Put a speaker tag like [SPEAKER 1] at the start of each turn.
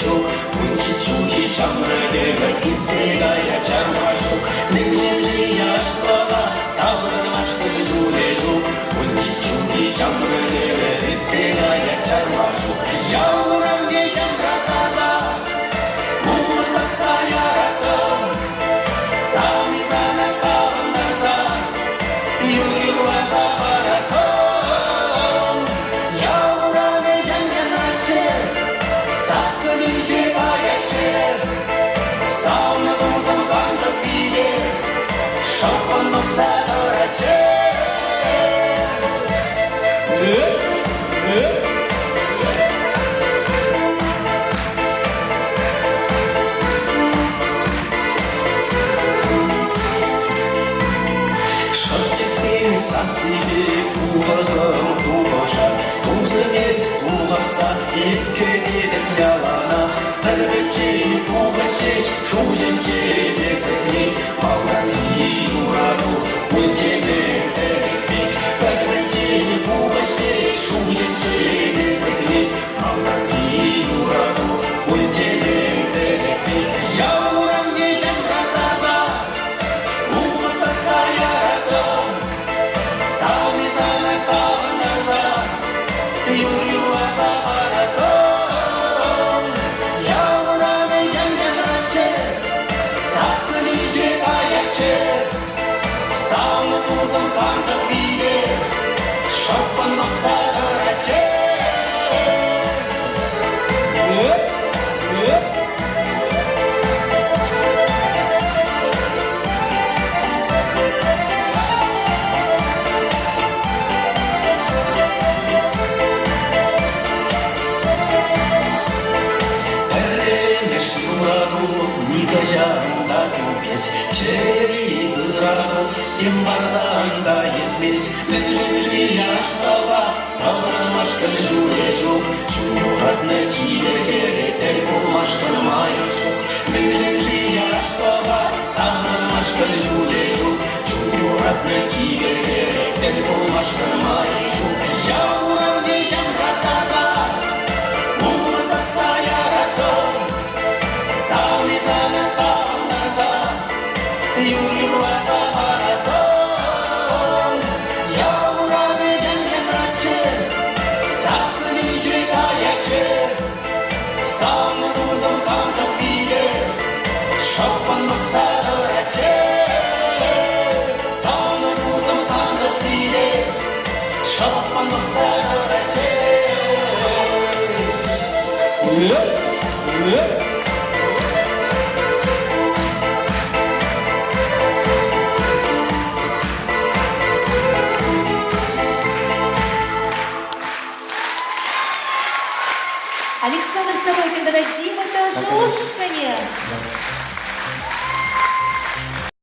[SPEAKER 1] 주대족 문치축이 샴르게가 일제가야 장화숙 능심지야 시도가 다우는 마시고 주대족 문치축이 샴르게가 일제가야 장화숙 야우랑 게 장사타자 무스타사야라던 사미사나 사반달사 유리와사 바라던 Шопанно садораче Шопчексени сасили угозом тугошат Туземес тугаса иккедидем ялана Пэлбечини тугашеш шужемчи десетни Малдани ураду ульчемен терепик Пэлбечини тугашеш шужемчи десетни Малдани ураду ульчемен терепик Яуранге ямратаза Устаса ярадом Самизана савандарза Юриласа барадом Саунузом канта пире, шопанно садораче. Эремеш юраду, никожанда зубес, черри Дембарзанда етмес, мөжі яштава, тавранмашкан журежук, журатны тибергере, тәл болмашкан майышук. Мөжі яштава, тавранмашкан журежук, журатны тибергере, тәл болмашкан майышук. Яуранге ямратаза, устаса яратом, саунизана саундарза, юриласа Шопанно садораче, саунузом канта пире, шопанно садораче.
[SPEAKER 2] Александр Сорокин, дадим это шелушканье.